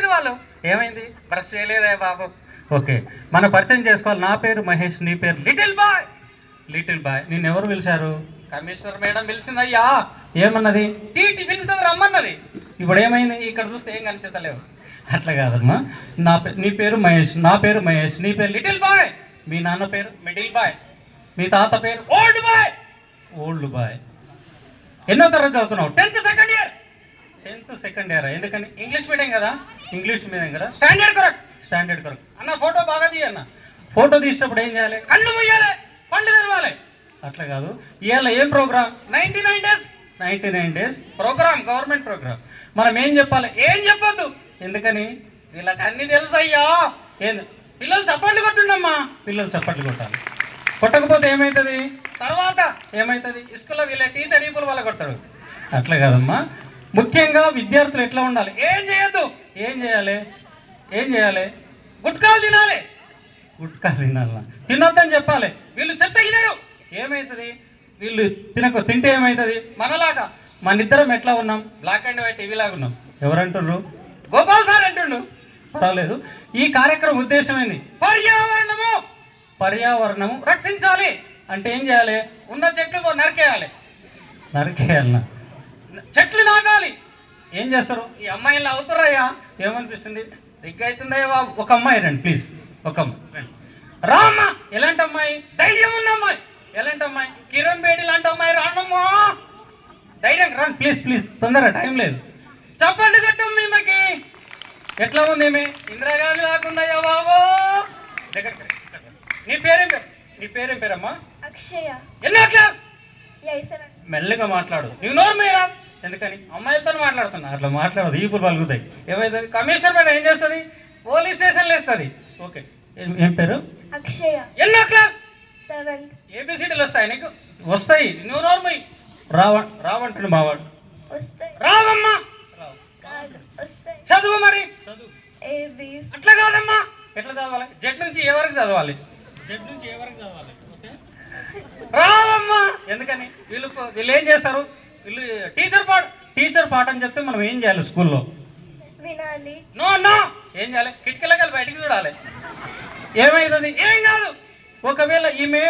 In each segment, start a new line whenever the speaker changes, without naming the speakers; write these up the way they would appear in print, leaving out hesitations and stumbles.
ఏమైంది వాళ్ళు? ఏమైంది? బ్రష్ చేయలేదే బాబు. ఓకే, మన పరిచయం చేసుకోవాలి. నా పేరు మహేష్, నీ పేరు? Little boy. లిటిల్ బాయ్, నిన్ను ఎవరు పిలిచారు? కమిషనర్ మేడం పిలిచిందయ్యా. ఏమన్నది? టిఫిన్ రమ్మన్నది. ఇప్పుడు ఏమైంది? ఇక్కడ చూస్తే ఏం కనిపిస్తలేవు. అట్లా కాదమ్మా. నీ పేరు మహేష్, నా పేరు మహేష్, నీ పేరు లిటిల్ బాయ్, మీ నాన్న పేరు మిడిల్ బాయ్, మీ తాత పేరు ఓల్డ్ బాయ్. Old bye. ఎన్నో తరగతి చదువుతున్నావు? 10th second year. 10th second year. ఎందుకని? ఇంగ్లీష్ మీడియం కదా. ఇంగ్లీష్ మీడియం కదా. Standard correct. Standard correct. అన్న ఫోటో బాగా తీయన్న. ఫోటో తీసినప్పుడు ఏం చేయాలి? కళ్ళు ముయ్యాలి, పండు తెరవాలి. అట్లా కాదు. ఇవాళ ఏం programme? 99 days. 99 days programme, government programme. మనం ఏం చెప్పాలి? ఏం చెప్పొద్దు. ఎందుకని? వీళ్ళకి అన్ని తెలుసయ్యా. ఏంది? పిల్లలు చప్పట్లు కొట్టుండమ్మా. పిల్లలు చప్పట్లు కొట్టాలి. కొట్టకపోతే ఏమవుతుంది? తర్వాత ఏమవుతుంది? స్కూల్లో వీళ్ళ టీచర్ ఈపులు వాళ్ళ కొడతాడు. అట్లా కాదమ్మా. ముఖ్యంగా విద్యార్థులు ఎట్లా ఉండాలి? ఏం చేయొద్దు. ఏం చేయాలి? ఏం చేయాలి? గుట్కాలు తినాలి. గుట్కాలు తినాలి. తినొద్దని చెప్పాలి. వీళ్ళు చెత్త తినరు. ఏమవుతుంది? వీళ్ళు తింటే ఏమవుతుంది? మనలాగా మనిద్దరం ఎట్లా ఉన్నాం? బ్లాక్ అండ్ వైట్ టీవీ లాగా ఉన్నాం. ఎవరంటున్నారు? గోపాల్ సార్ అంటుండు. పర్వాలేదు. ఈ కార్యక్రమం ఉద్దేశం ఏంది? పర్యావరణము. పర్యావరణము రక్షించాలి అంటే ఏం చేయాలి? ఉన్న చెట్లు నరికేయాలి. నరికేయాలన్నా? చెట్లు నాటాలి. ఏం చేస్తారు? ఈ అమ్మాయిలు అవుతారయ్యా. ఏమనిపిస్తుంది? సిగ్గు అవుతుందయ్యా బాబు. ఒక అమ్మాయి రండి ప్లీజ్. ఒక అమ్మాయి రామ్మ. ఎలాంటి అమ్మాయి? ధైర్యం ఉన్న అమ్మాయి. ఎలాంటి అమ్మాయి? కిరణ్ బేడి లాంటి అమ్మాయి రానమ్మా. ధైర్యం రండి ప్లీజ్ ప్లీజ్. తొందరగా టైం లేదు. చెప్పండి కట్టం మేమకి. ఎట్లా ఉంది ఏమి? ఇందిరాగాంధీ లేకుండా బాబు. దగ్గర నీ పేరేం పేరు? నీ పేరేం పేరమ్మా?
అక్షయ.
ఎన్నో క్లాస్?
మెల్లగా
మాట్లాడు. నువ్వు నోరు మీరా. ఎందుకని? అమ్మాయిలతో మాట్లాడుతున్నా. అట్లా మాట్లాడదు. ఈపులు పలుకుతాయి. ఏమవుతుంది? కమిషనర్ మేడం ఏం చేస్తుంది? పోలీస్ స్టేషన్లో వేస్తుంది. ఓకే, ఏం పేరు?
అక్షయ.
ఎన్నో క్లాస్?
7th.
ఏబిసిడీలు వస్తాయి నీకు? వస్తాయి. నువ్వు నోర్మై. రావంటుడు మావాడు.
వస్తాయి.
రావమ్మా.
వస్తాయి.
చదువు మరి. చదువు.
ABs.
అట్లా కాదమ్మా. ఎట్లా చదవాలి? జెడ్ నుంచి ఏ వరకు చదవాలి? జెడ్ నుంచి ఏ వరకు చదవాలి? రావమ్మా. ఎందుకని? వీళ్ళు ఏం చేస్తారు? వీళ్ళు టీచర్ పాఠం చెప్తే మనం ఏం చేయాలి? స్కూల్లో
వినాలి.
నో ఏం చేయాలి? కిటికీలకి బయటికి చూడాలి. ఏమవుతుంది? ఏం కాదు. ఒకవేళ ఈమె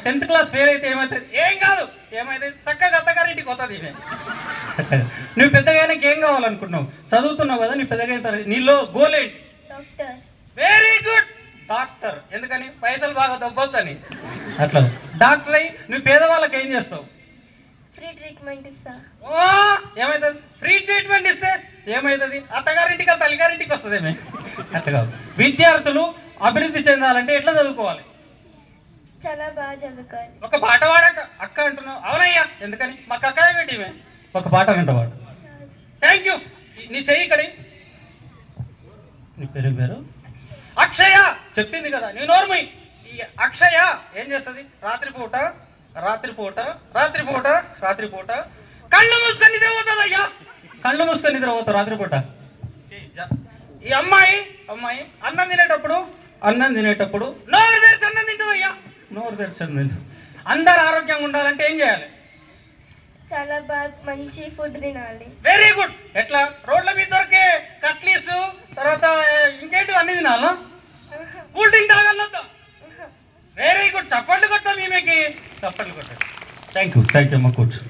10th క్లాస్ ఫెయిల్ అయితే ఏమవుతుంది? ఏం కాదు. ఏమవుతుంది? చక్కగా అత్తగారింటికి పోతుంది ఈమె. నువ్వు పెద్దగా ఏం కావాలనుకుంటున్నావు? చదువుతున్నావు కదా. నీ పెద్దగా నీలో గోల్ ఏంటి?
డాక్టర్.
Very good. డాక్టర్. ఎందుకని? పైసలు బాగా దొబ్బొచ్చు అని. అట్లా డాక్టర్ అయ్యి నువ్వు పేదవాళ్ళకి ఏం చేస్తావు?
ఫ్రీ ట్రీట్మెంట్ ఇస్తా.
ఏమవుతుంది? ఫ్రీ ట్రీట్మెంట్ ఇస్తే ఏమవుతుంది? అత్తగారింటికి తల్లిగారింటికి వస్తుంది ఏమే. అట్లా కాదు. విద్యార్థులు అభివృద్ధి చెందాలంటే ఎట్లా చదువుకోవాలి?
చాలా బాగా చదువుకోవాలి.
ఒక పాట పాడక అక్క అంటున్నావు. అవునయ్యా. ఎందుకని? మా కక్కాయ పెట్టిమే. ఒక పాట అంటవాడు. Thank you. నీ చెయ్యి ఇక్కడి. నీ పేరు? అక్షయ. చెప్పింది కదా. నీ నోర్మై. ఈ అక్షయ ఏం చేస్తుంది? రాత్రిపూట కళ్ళు మూసుకొని నిద్రపోతుంది అయ్యా. కళ్ళు మూసుకొని నిద్రపోతావు రాత్రిపూట. ఈ అమ్మాయి అన్నం తినేటప్పుడు నోరు తెరిచి అన్నం తింటుంది అయ్యా. నోరు తెరిచి అన్నం తింటుంది. అందరు ఆరోగ్యంగా ఉండాలంటే ఏం చేయాలి?
చాలా బాగా మంచి ఫుడ్ తినాలి.
Very good. ఎట్లా? రోడ్ల మీద దొరికే కట్లీస్ తర్వాత ఇంకేంటి అన్ని తినాలా? కూల్ డ్రింక్ తాగలొద్దు. Very good. చప్పట్లు కొట్టాం ఈమెకి. చప్పట్లు కొట్టాం. థ్యాంక్ యూ అమ్మ. కూర్చో.